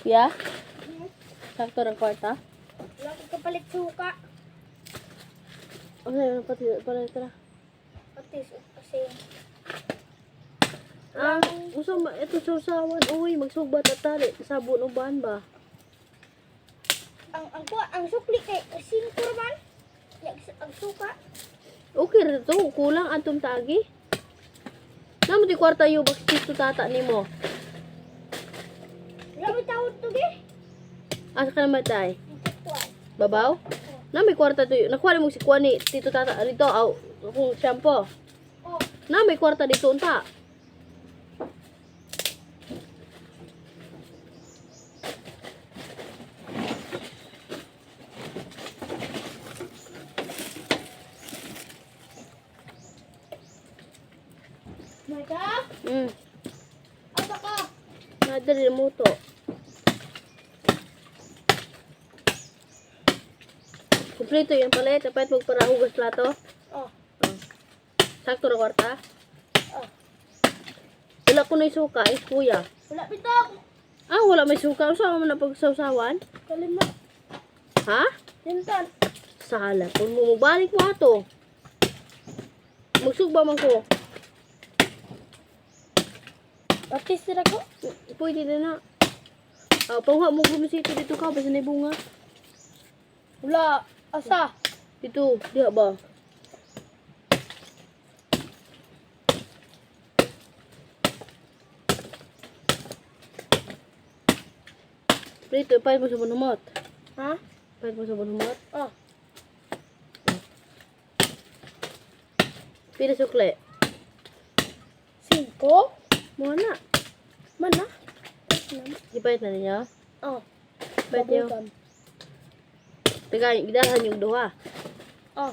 Ya? Sakto ng kwarta? Wala ko kapalit suka. Ano pati pala tara. Patis kasi Usa ito sa usawan. Uy, magsugbat at tali. Sabon uban ba? ang sukli kay singkur man. Ang suka. Okay ra to. Kulang antum tagi. Namo di kwarta yo bakit tata nimo. Wala mo tawad to ge. Asa ka naman tay? Tuwan. Babaw? Na may kwarta to. Nakuha mo si Kuani tito tata dito aw kung shampoo. Oh, Na may kwarta dito unta. Mata? Asa ka? Nadali mo to. Kumpleto yung palit. Dapat magparahugas plato. Oh, Sakto na kwarta. oh. Wala ko na yung suka. Kuya. Wala bitag. Wala may suka. Usawa mo na pagsawsawan? Kalima. Ha? Tintan. Sala. Kung bumabalik mo ato. Magsugba man ko. Patis sila ko. Pwede na na. Pangha mo gumisito dito ka. Basta na yung bunga. Wala. Asa? Dito. Diha ba? Dito. Pahit mo sa bunumot. Ha? Pahit mo sa bunumot. Oh. Pila sukle. 5? Mga na. Mana? Ipahit na ninyo. Oh. Pahit nyo. Babugan. Gidahan yung duha. Oh.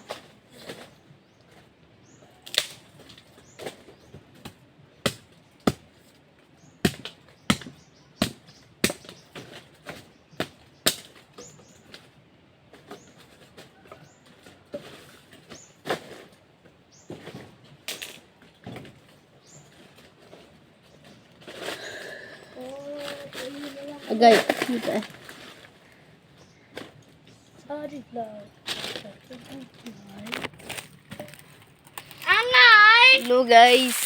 Agay. Dito eh. Sorry lang. Angay! Hello guys.